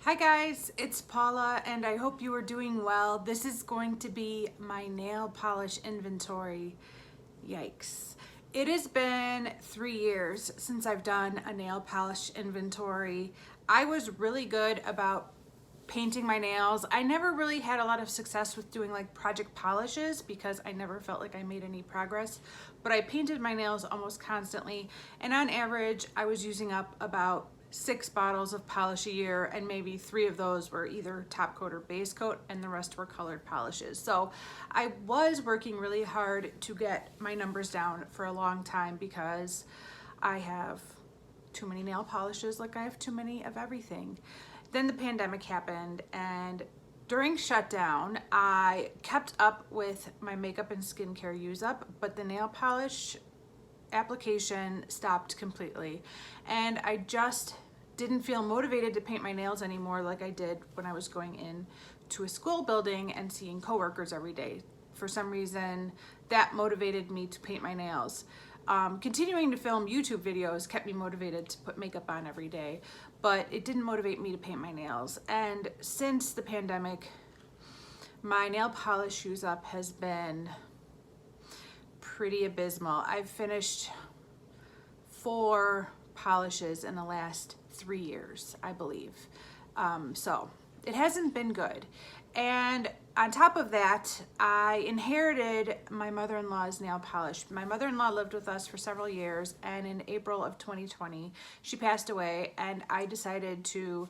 Hi guys, it's Paula and I hope you are doing well. This is going to be my nail polish inventory. Yikes. It has been 3 years since I've done a nail polish inventory. I was really good about painting my nails. I never really had a lot of success with doing like project polishes because I never felt like I made any progress, but I painted my nails almost constantly, and on average I was using up about 6 bottles of polish a year, and maybe 3 of those were either top coat or base coat and the rest were colored polishes. So I was working really hard to get my numbers down for a long time because I have too many nail polishes, like I have too many of everything. Then the pandemic happened, and during shutdown I kept up with my makeup and skincare use up, but the nail polish application stopped completely, and I just didn't feel motivated to paint my nails anymore like I did when I was going in to a school building and seeing coworkers every day. For some reason that motivated me to paint my nails. Continuing to film YouTube videos kept me motivated to put makeup on every day, but it didn't motivate me to paint my nails. And since the pandemic, my nail polish use up has been pretty abysmal. I've finished 4 polishes in the last 3 years, I believe. So it hasn't been good. And on top of that, I inherited my mother-in-law's nail polish. My mother-in-law lived with us for several years, and in April of 2020, she passed away, and I decided to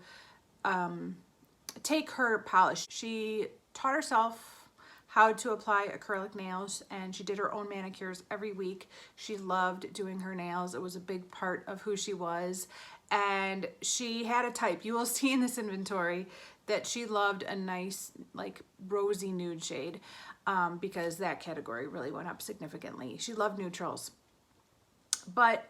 take her polish. She taught herself how to apply acrylic nails, and she did her own manicures every week. She loved doing her nails. It was a big part of who she was, and she had a type. You will see in this inventory that she loved a nice like rosy nude shade, because that category really went up significantly. She loved neutrals, but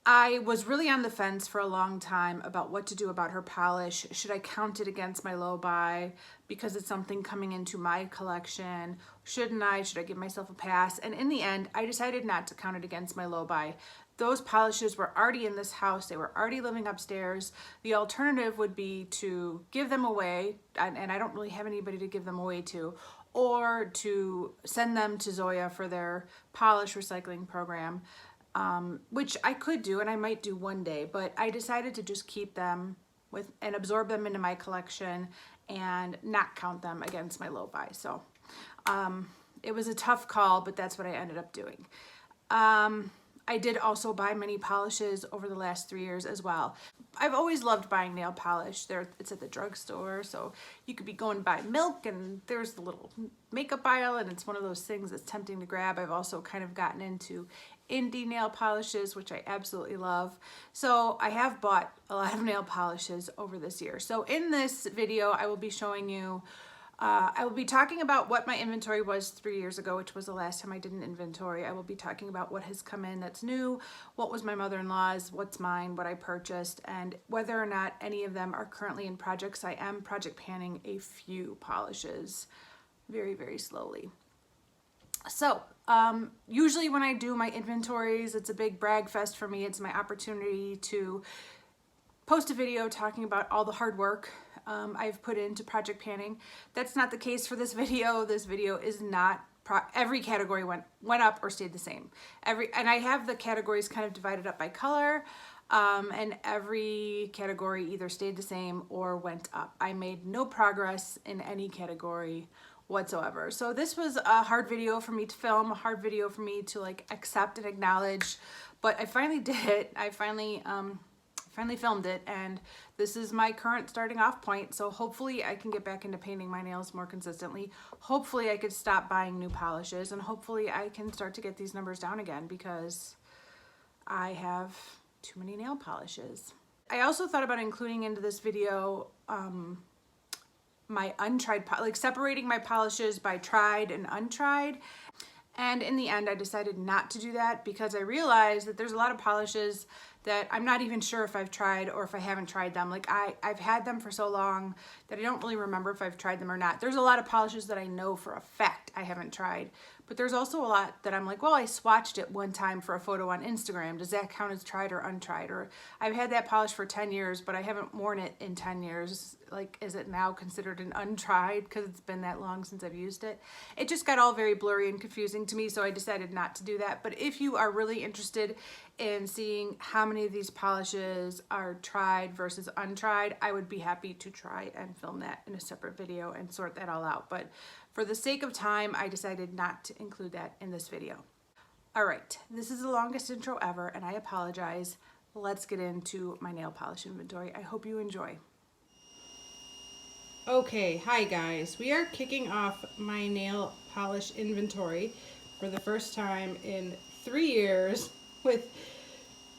I was really on the fence for a long time about what to do about her polish. Should I count it against my low buy because it's something coming into my collection? Shouldn't I? Should I give myself a pass? And in the end, I decided not to count it against my low buy. Those polishes were already in this house. They were already living upstairs. The alternative would be to give them away, and I don't really have anybody to give them away to, or to send them to Zoya for their polish recycling program. Which I could do, and I might do one day, but I decided to just keep them and absorb them into my collection and not count them against my low buy. So it was a tough call, but that's what I ended up doing. I did also buy many polishes over the last 3 years as well. I've always loved buying nail polish. It's at the drugstore, so you could be going to buy milk and there's the little makeup aisle, and it's one of those things that's tempting to grab. I've also kind of gotten into indie nail polishes, which I absolutely love. So I have bought a lot of nail polishes over this year. So in this video, I will be showing you I will be talking about what my inventory was 3 years ago, which was the last time I did an inventory. I will be talking about what has come in that's new, what was my mother-in-law's, what's mine, what I purchased, and whether or not any of them are currently in projects. I am project panning a few polishes very, very slowly. So usually when I do my inventories, it's a big brag fest for me. It's my opportunity to post a video talking about all the hard work I've put into project panning. That's not the case for this video. This video is not, every category went up or stayed the same. And I have the categories kind of divided up by color, and every category either stayed the same or went up. I made no progress in any category whatsoever. So this was a hard video for me to film, a hard video for me to like accept and acknowledge, but I finally did it. I finally filmed it, and this is my current starting off point. So hopefully I can get back into painting my nails more consistently. Hopefully I could stop buying new polishes, and hopefully I can start to get these numbers down again because I have too many nail polishes. I also thought about including into this video my untried, like separating my polishes by tried and untried. And in the end, I decided not to do that because I realized that there's a lot of polishes that I'm not even sure if I've tried or if I haven't tried them. Like I've had them for so long that I don't really remember if I've tried them or not. There's a lot of polishes that I know for a fact I haven't tried, But there's also a lot that I'm like, well, I swatched it one time for a photo on Instagram. Does that count as tried or untried? Or I've had that polish for 10 years, but I haven't worn it in 10 years. Like, is it now considered an untried because it's been that long since I've used it? It just got all very blurry and confusing to me, so I decided not to do that. But if you are really interested in seeing how many of these polishes are tried versus untried, I would be happy to try and film that in a separate video and sort that all out. But for the sake of time, I decided not to include that in this video. All right, this is the longest intro ever, and I apologize. Let's get into my nail polish inventory. I hope you enjoy. Okay, hi guys. We are kicking off my nail polish inventory for the first time in 3 years with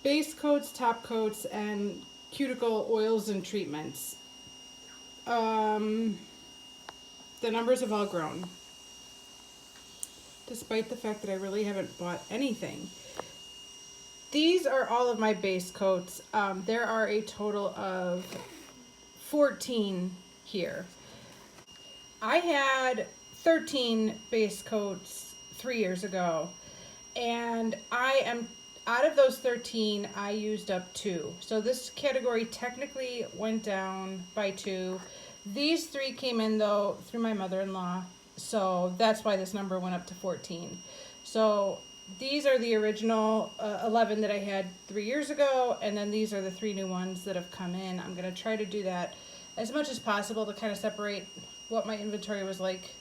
base coats, top coats, and cuticle oils and treatments. The numbers have all grown, despite the fact that I really haven't bought anything. These are all of my base coats. There are a total of 14 here. I had 13 base coats 3 years ago, and out of those 13, I used up 2. So this category technically went down by 2. These 3 came in though through my mother-in-law, so that's why this number went up to 14. So these are the original 11 that I had 3 years ago, and then these are the 3 new ones that have come in. I'm gonna try to do that as much as possible to kind of separate what my inventory was like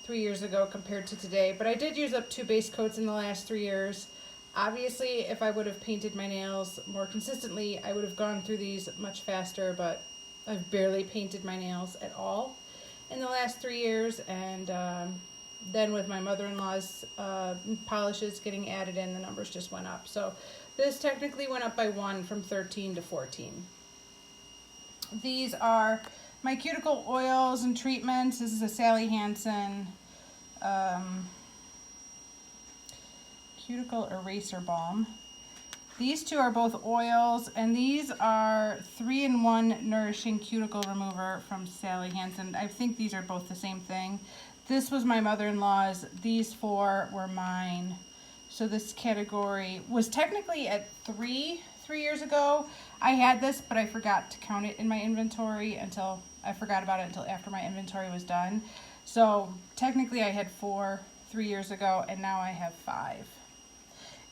3 years ago compared to today. But I did use up 2 base coats in the last 3 years. Obviously, if I would have painted my nails more consistently, I would have gone through these much faster, but I've barely painted my nails at all in the last 3 years, and then with my mother-in-law's polishes getting added in, the numbers just went up. So this technically went up by 1 from 13 to 14. These are my cuticle oils and treatments. This is a Sally Hansen cuticle eraser balm. These 2 are both oils, and these are 3-in-1 nourishing cuticle remover from Sally Hansen. I think these are both the same thing. This was my mother-in-law's. These 4 were mine. So this category was technically at 3 years ago. I had this, but I forgot to count it in my inventory until I forgot about it until after my inventory was done. So technically I had 4 3 years ago, and now I have 5.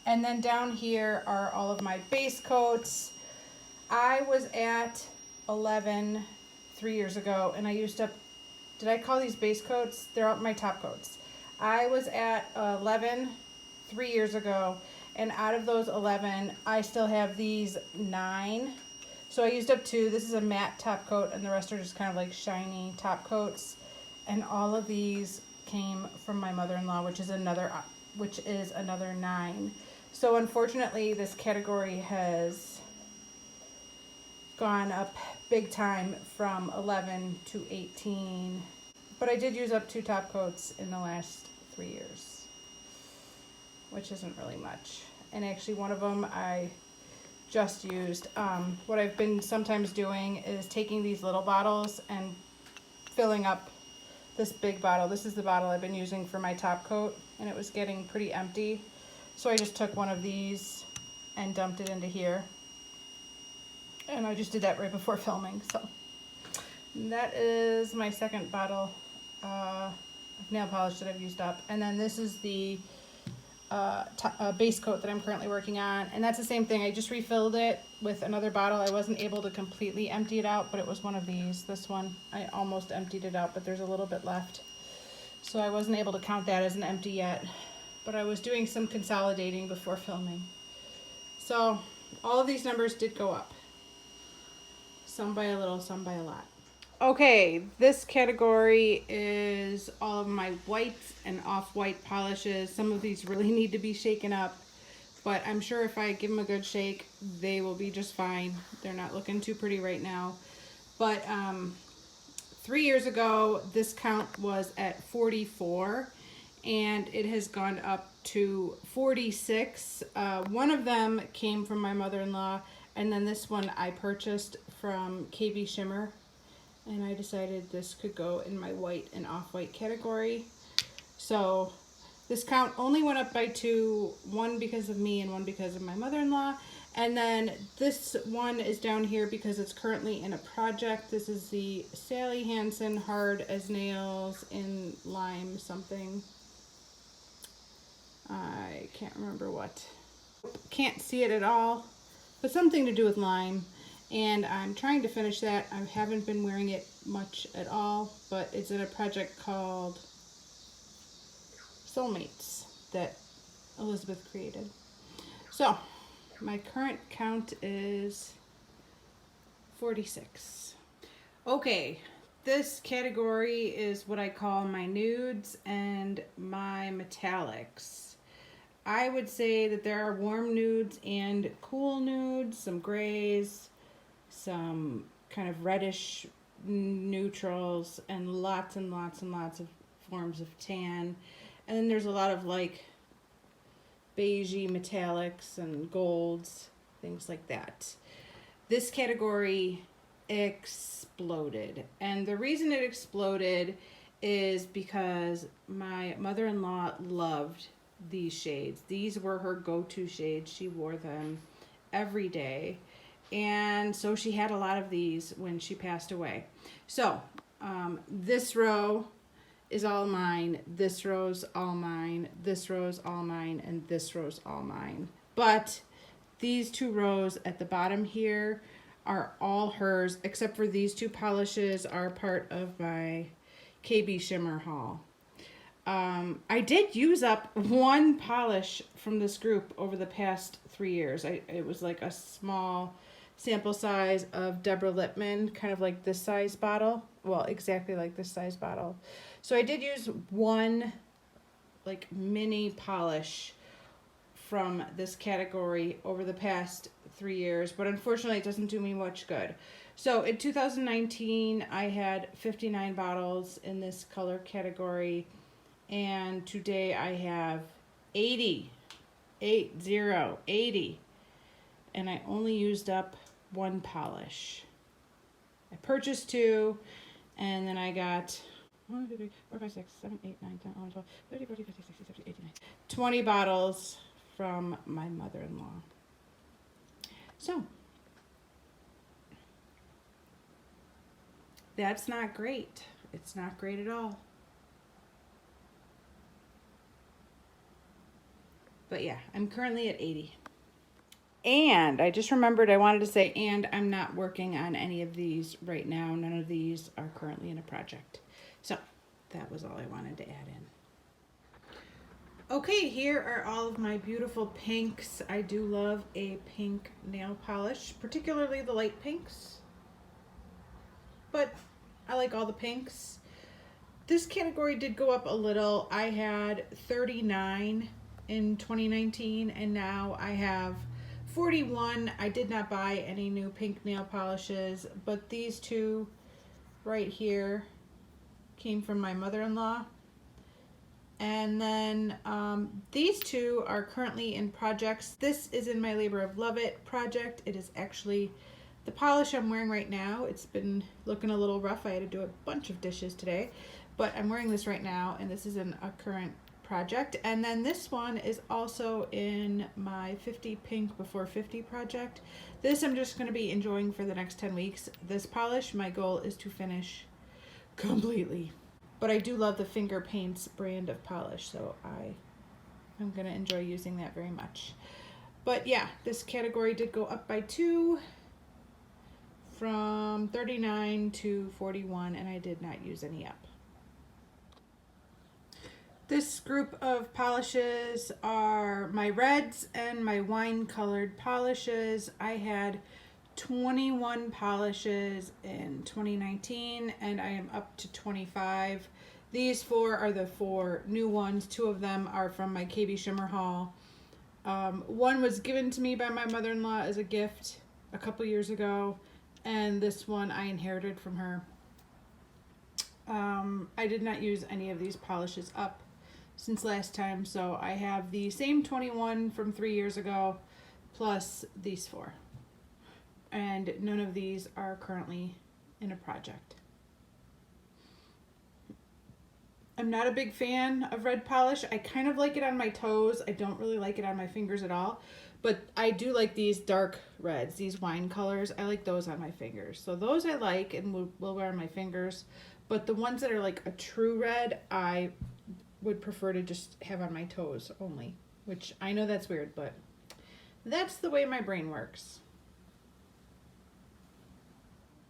And then down here are all of my base coats. I was at 11 3 years ago, and I used up, did I call these base coats? They're all my top coats. I was at 11 3 years ago, and out of those 11, I still have these 9. So I used up 2. This is a matte top coat, and the rest are just kind of like shiny top coats. And all of these came from my mother-in-law, which is another 9. So unfortunately, this category has gone up big time from 11 to 18. But I did use up 2 top coats in the last 3 years, which isn't really much. And actually one of them I just used. What I've been sometimes doing is taking these little bottles and filling up this big bottle. This is the bottle I've been using for my top coat, and it was getting pretty empty. So I just took one of these and dumped it into here. And I just did that right before filming. So that is my second bottle of nail polish that I've used up. And then this is the base coat that I'm currently working on, and that's the same thing. I just refilled it with another bottle. I wasn't able to completely empty it out, but it was one of these. This one, I almost emptied it out, but there's a little bit left. So I wasn't able to count that as an empty yet, but I was doing some consolidating before filming. So all of these numbers did go up. Some by a little, some by a lot. Okay, this category is all of my whites and off-white polishes. Some of these really need to be shaken up, but I'm sure if I give them a good shake, they will be just fine. They're not looking too pretty right now. But 3 years ago, this count was at 44, and it has gone up to 46. One of them came from my mother-in-law, and then this one I purchased from KB Shimmer. And I decided this could go in my white and off-white category. So This count only went up by 2, one because of me and one because of my mother-in-law. And then this one is down here because it's currently in a project. This is the Sally Hansen Hard as Nails in lime something. I can't remember what. Can't see it at all, but something to do with lime. And I'm trying to finish that. I haven't been wearing it much at all, but it's in a project called Soulmates that Elizabeth created. So my current count is 46. Okay, this category is what I call my nudes and my metallics. I would say that there are warm nudes and cool nudes, some grays, some kind of reddish neutrals, and lots and lots and lots of forms of tan. And then there's a lot of like beigey metallics and golds, things like that. This category exploded. And the reason it exploded is because my mother-in-law loved these shades. These were her go-to shades. She wore them every day. And so she had a lot of these when she passed away. So this row is all mine, this row's all mine, this row's all mine, and this row's all mine. But these 2 rows at the bottom here are all hers, except for these 2 polishes are part of my KB Shimmer haul. I did use up 1 polish from this group over the past 3 years. It was like a small sample size of Deborah Lippmann, kind of like this size bottle. Well, exactly like this size bottle. So I did use 1 like mini polish from this category over the past 3 years, but unfortunately it doesn't do me much good. So in 2019, I had 59 bottles in this color category, and today I have 80, and I only used up 1 polish. I purchased 2, and then I got 1, 2, 3, 4, 5, 6, 7, 8, 9, 10, 11, 12, 13, 14, 15, 16, 17, 18, 19, 20 bottles from my mother-in-law. So that's not great. It's not great at all. But yeah, I'm currently at 80. And I just remembered I wanted to say, and I'm not working on any of these right now. None of these are currently in a project. So that was all I wanted to add in. Okay, here are all of my beautiful pinks. I do love a pink nail polish, particularly the light pinks. But I like all the pinks. This category did go up a little. I had 39 in 2019, and now I have 41. I did not buy any new pink nail polishes, but these 2 right here came from my mother-in-law. And then these 2 are currently in projects. This is in my Labor of Love It project. It is actually the polish I'm wearing right now. It's been looking a little rough. I had to do a bunch of dishes today, but I'm wearing this right now, and this is in a current project. And then this one is also in my 50 Pink Before 50 project. This I'm just going to be enjoying for the next 10 weeks. This polish, my goal is to finish completely. But I do love the Finger Paints brand of polish, so I'm going to enjoy using that very much. But yeah, this category did go up by 2 from 39 to 41, and I did not use any up. This group of polishes are my reds and my wine colored polishes. I had 21 polishes in 2019, and I am up to 25. These 4 are the 4 new ones. 2 of them are from my KB Shimmer haul. One was given to me by my mother-in-law as a gift a couple years ago, and this one I inherited from her. I did not use any of these polishes up since last time, so I have the same 21 from 3 years ago plus these 4. And none of these are currently in a project. I'm not a big fan of red polish. I kind of like it on my toes. I don't really like it on my fingers at all. But I do like these dark reds, these wine colors. I like those on my fingers. So those I like and will wear on my fingers. But the ones that are like a true red, I would prefer to just have on my toes only. Which I know that's weird, but that's the way my brain works.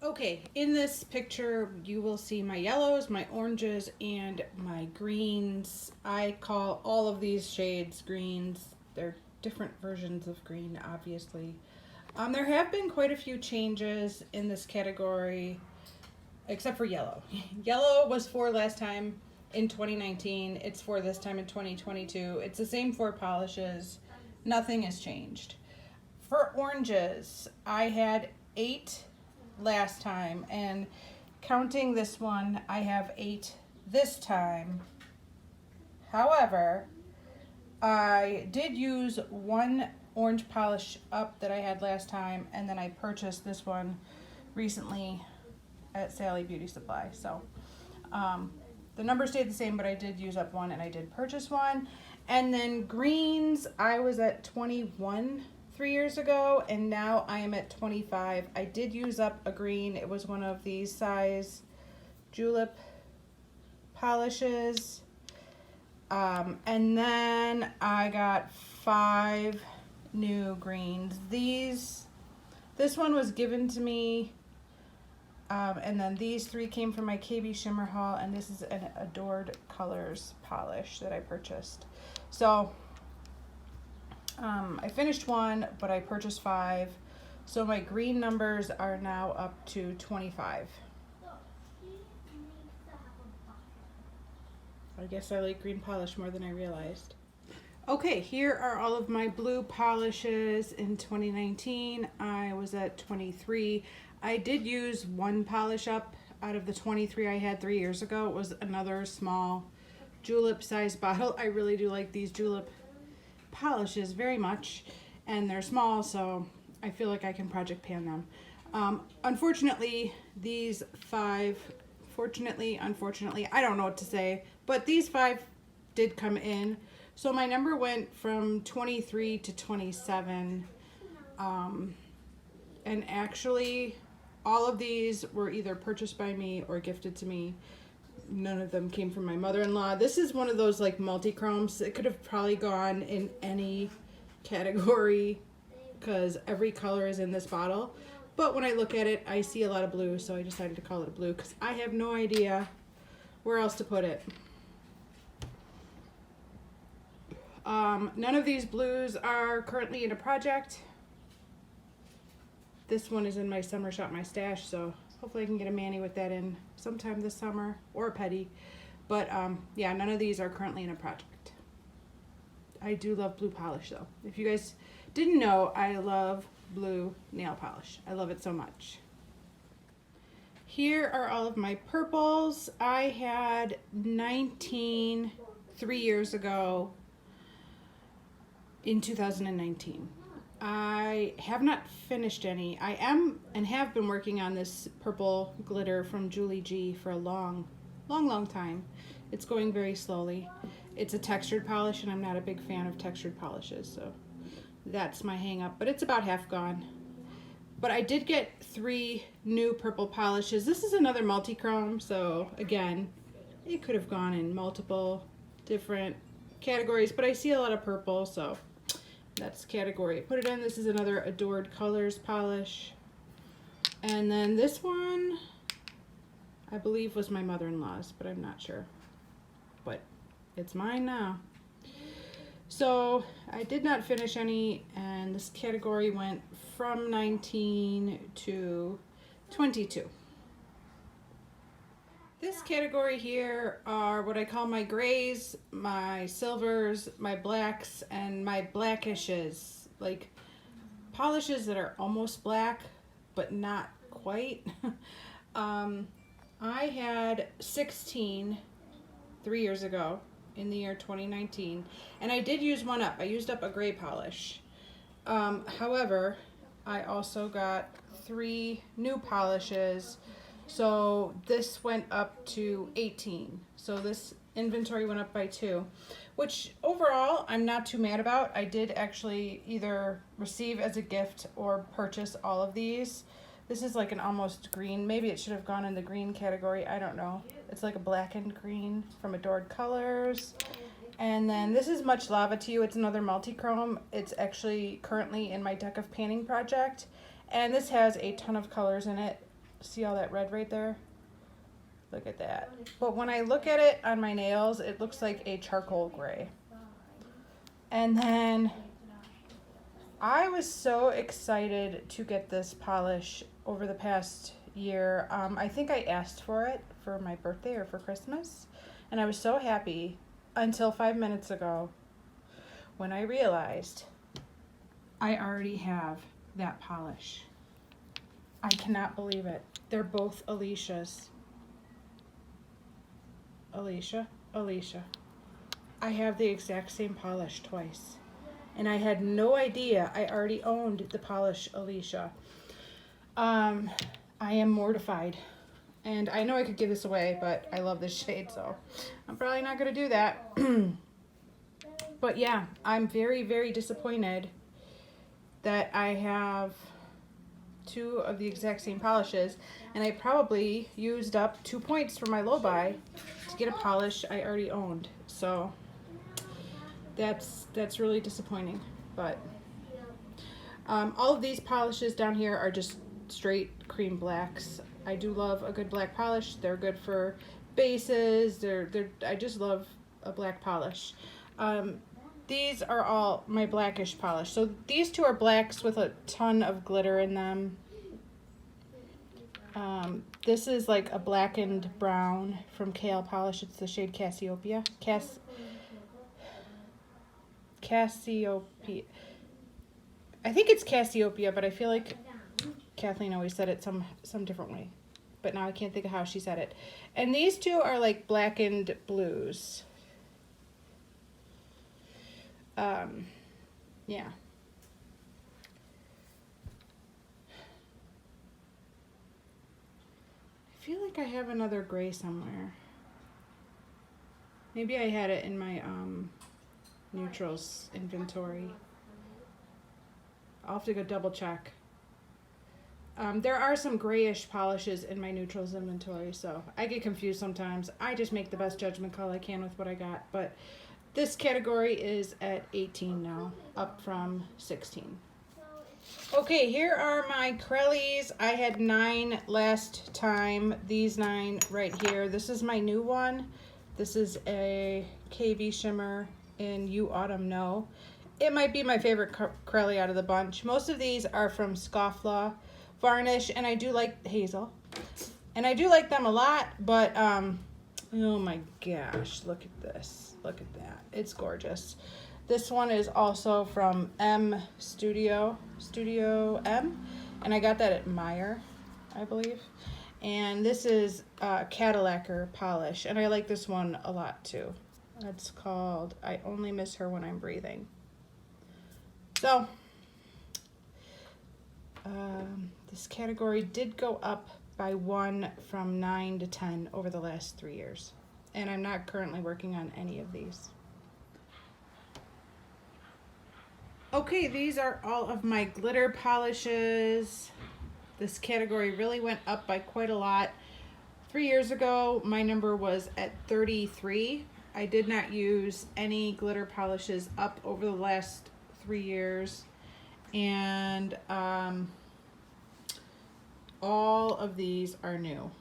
Okay, in this picture you will see my yellows, my oranges, and my greens. I call all of these shades greens. They're different versions of green, obviously. There have been quite a few changes in this category, except for yellow. Yellow was for last time in 2019. It's for this time in 2022. It's the same 4 polishes. Nothing has changed. For oranges, I had 8 last time, and counting this one, I have 8 this time. However, I did use one orange polish up that I had last time, and then I purchased this one recently at Sally Beauty Supply. So the number stayed the same, but I did use up one and I did purchase one. And then greens, I was at 21 3 years ago, and now I am at 25. I did use up a green. It was one of these size julep polishes. And then I got 5 new greens. This one was given to me, and then these 3 came from my KB Shimmer haul, and this is an Adored Colors polish that I purchased. So I finished one, but I purchased 5. So my green numbers are now up to 25. I guess I like green polish more than I realized. Okay, here are all of my blue polishes in 2019. I was at 23. I did use one polish up out of the 23 I had 3 years ago. It was another small julep size bottle. I really do like these julep polishes very much, and they're small, so I feel like I can project pan them. Unfortunately, these 5, unfortunately, I don't know what to say, but these 5 did come in. So my number went from 23 to 27. And actually, all of these were either purchased by me or gifted to me. None of them came from my mother-in-law. This is one of those like multi-chromes. It could have probably gone in any category because every color is in this bottle. But when I look at it, I see a lot of blue, so I decided to call it a blue because I have no idea where else to put it. None of these blues are currently in a project. This one is in my summer shop, my stash, so hopefully I can get a mani with that in sometime this summer, or a petty. But yeah, none of these are currently in a project. I do love blue polish though. If you guys didn't know, I love blue nail polish. I love it so much. Here are all of my purples. I had 19 3 years ago in 2019. I have not finished any. I am and have been working on this purple glitter from Julie G for a long time. It's going very slowly. It's a textured polish, and I'm not a big fan of textured polishes, so that's my hang up, but it's about half gone. But I did get 3 new purple polishes. This is another multi-chrome, so again, it could have gone in multiple different categories, but I see a lot of purple, so that's the category I put it in. This is another Adored Colors polish. And then this one, I believe was my mother-in-law's, but I'm not sure. But it's mine now. So I did not finish any, and this category went from 19 to 22. This category here are what I call my grays, my silvers, my blacks, and my blackishes. Like polishes that are almost black, but not quite. I had 16 3 years ago in the year 2019, and I did use one up. I used up a gray polish. However, I also got 3 new polishes. So this went up to 18. So this inventory went up by 2, which overall I'm not too mad about. I did actually either receive as a gift or purchase all of these. This is like an almost green. Maybe it should have gone in the green category. I don't know. It's like a blackened green from Adored Colors. And then this is Much Lava to You. It's another multi-chrome. It's actually currently in my deck of painting project. And this has a ton of colors in it. See all that red right there? Look at that. But when I look at it on my nails, it looks like a charcoal gray. And then I was so excited to get this polish over the past year. I think I asked for it for my birthday or for Christmas. And I was so happy until 5 minutes ago when I realized I already have that polish. I cannot believe it. They're both Alicia's. Alicia. I have the exact same polish twice. And I had no idea I already owned the polish Alicia. I am mortified. And I know I could give this away, but I love this shade, so I'm probably not going to do that. But yeah, I'm very, very disappointed that I have 2 of the exact same polishes, and I probably used up 2 points for my low buy to get a polish I already owned. So that's really disappointing. But all of these polishes down here are just straight cream blacks. I do love a good black polish. They're good for bases. I just love a black polish. These are all my blackish polish. So these 2 are blacks with a ton of glitter in them. This is like a blackened brown from Kale Polish. It's the shade Cassiopeia. Cassiopeia. I think it's Cassiopeia, but I feel like Kathleen always said it some different way. But now I can't think of how she said it. And these 2 are like blackened blues. Yeah. I feel like I have another gray somewhere. Maybe I had it in my neutrals inventory. I'll have to go double check. There are some grayish polishes in my neutrals inventory, so I get confused sometimes. I just make the best judgment call I can with what I got. But this category is at 18 now, up from 16. Okay, here are my Crellies. I had 9 last time. These 9 right here. This is my new one. This is a KV shimmer in You Autumn Know. It might be my favorite Crelly out of the bunch. Most of these are from Scofflaw Varnish, and I do like Hazel. And I do like them a lot, but oh my gosh, look at this. Look at that. It's gorgeous. This one is also from Studio M, and I got that at Meyer, I believe. And this is Cadillacer polish, and I like this one a lot too. It's called I Only Miss Her When I'm Breathing. So this category did go up by 1 from 9 to 10 over the last 3 years, and I'm not currently working on any of these. Okay, these are all of my glitter polishes. This category really went up by quite a lot. 3 years ago, my number was at 33. I did not use any glitter polishes up over the last 3 years. And all of these are new.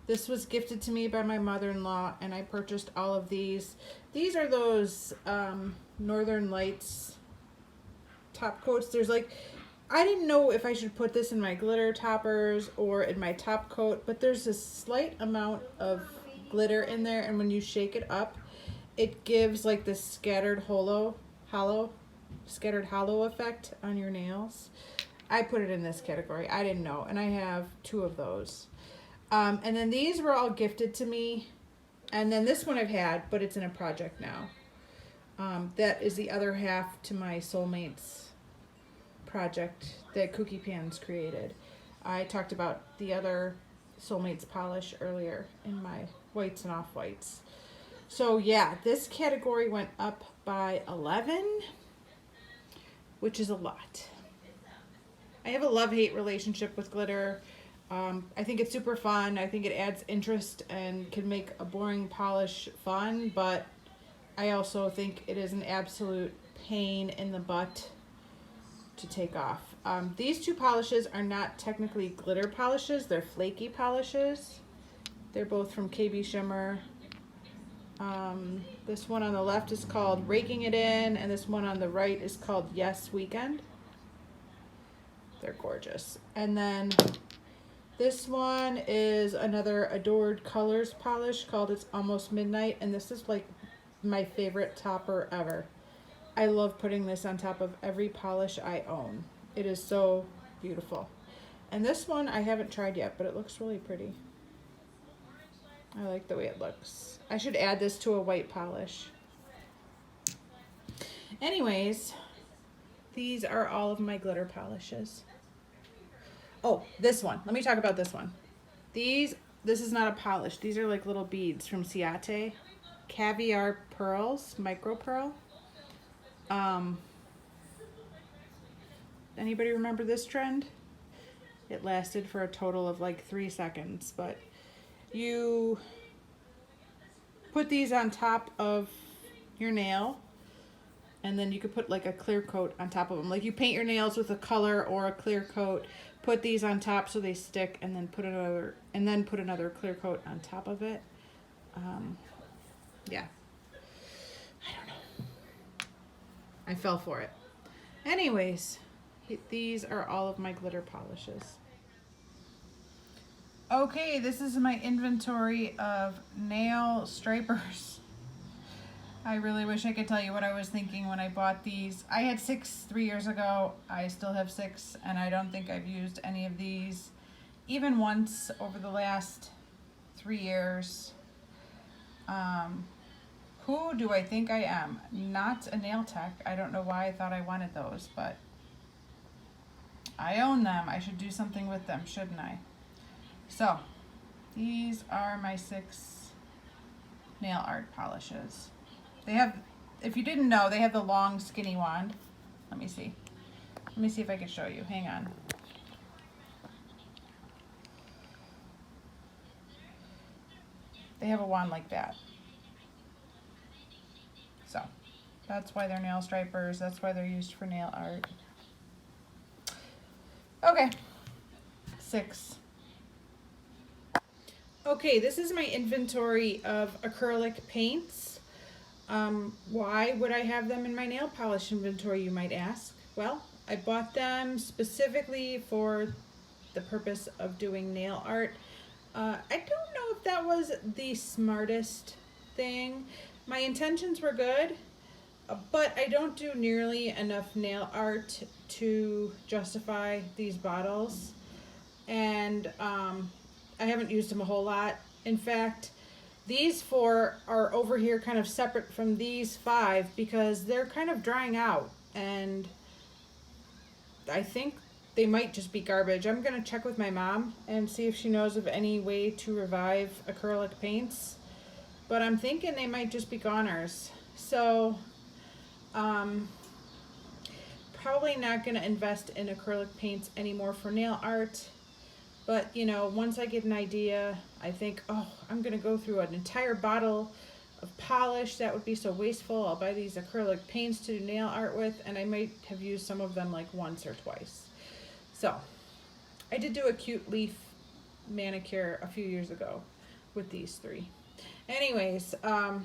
This was gifted to me by my mother-in-law, and I purchased all of these. These are those Northern Lights top coats. There's like, I didn't know if I should put this in my glitter toppers or in my top coat, but there's a slight amount of glitter in there, and when you shake it up, it gives like this scattered hollow effect on your nails. I put it in this category. I didn't know, and I have 2 of those. And then these were all gifted to me, and then this one I've had, but it's in a project now. That is the other half to my Soulmates project that Cookie Pans created. I talked about the other Soulmates polish earlier in my whites and off-whites. So yeah, this category went up by 11, which is a lot. I have a love-hate relationship with glitter. I think it's super fun. I think it adds interest and can make a boring polish fun, but I also think it is an absolute pain in the butt to take off. These two polishes are not technically glitter polishes, they're flaky polishes. They're both from KB Shimmer. This one on the left is called Raking It In, and this one on the right is called Yes Weekend. They're gorgeous. And then this one is another Adored Colors polish called It's Almost Midnight, and this is like my favorite topper ever. I love putting this on top of every polish I own. It is so beautiful. And this one I haven't tried yet, but it looks really pretty. I like the way it looks. I should add this to a white polish. Anyways, these are all of my glitter polishes. Oh, this one. Let me talk about this one. This is not a polish. These are like little beads from Ciate. Caviar pearls, micro pearl. Anybody remember this trend? It lasted for a total of like 3 seconds, but you put these on top of your nail, and then you could put like a clear coat on top of them. Like you paint your nails with a color or a clear coat, put these on top so they stick, and then put another clear coat on top of it. Yeah. I don't know. I fell for it. Anyways, these are all of my glitter polishes. Okay, this is my inventory of nail stripers. I really wish I could tell you what I was thinking when I bought these. I had 6 3 years ago. I still have 6, and I don't think I've used any of these even once over the last 3 years. Who do I think I am? Not a nail tech. I don't know why I thought I wanted those, but I own them. I should do something with them, shouldn't I? So, these are my 6 nail art polishes. They have, if you didn't know, they have the long skinny wand. Let me see. Let me see if I can show you. Hang on. They have a wand like that. So, that's why they're nail stripers. That's why they're used for nail art. Okay, 6. Okay, this is my inventory of acrylic paints. Why would I have them in my nail polish inventory, you might ask? Well, I bought them specifically for the purpose of doing nail art. I don't know if that was the smartest thing. My intentions were good, but I don't do nearly enough nail art to justify these bottles. And I haven't used them a whole lot. In fact, these 4 are over here kind of separate from these 5 because they're kind of drying out, and I think they might just be garbage. I'm gonna check with my mom and see if she knows of any way to revive acrylic paints, but I'm thinking they might just be goners. So probably not gonna invest in acrylic paints anymore for nail art. But, you know, once I get an idea, I think, oh, I'm going to go through an entire bottle of polish. That would be so wasteful. I'll buy these acrylic paints to do nail art with, and I might have used some of them like once or twice. So, I did do a cute leaf manicure a few years ago with these 3. Anyways, I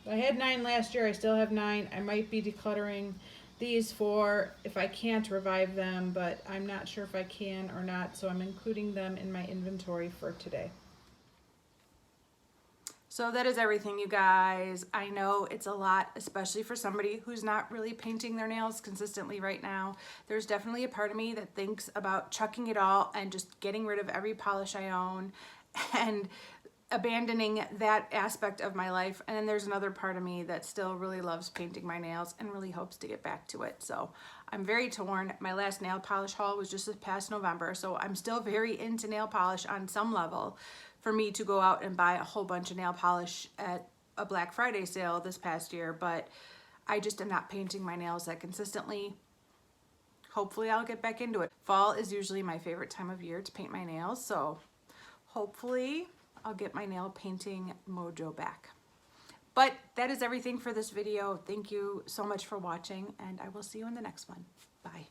had 9 last year. I still have 9. I might be decluttering these 4 if I can't revive them, but I'm not sure if I can or not, so I'm including them in my inventory for today. So that is everything, you guys. I know it's a lot, especially for somebody who's not really painting their nails consistently right now. There's definitely a part of me that thinks about chucking it all and just getting rid of every polish I own and abandoning that aspect of my life. And then there's another part of me that still really loves painting my nails and really hopes to get back to it. So I'm very torn. My last nail polish haul was just this past November, so I'm still very into nail polish on some level. For me to go out and buy a whole bunch of nail polish at a Black Friday sale this past year, but I just am not painting my nails that consistently. Hopefully I'll get back into it. Fall is usually my favorite time of year to paint my nails, so hopefully I'll get my nail painting mojo back. But that is everything for this video. Thank you so much for watching, and I will see you in the next one. Bye.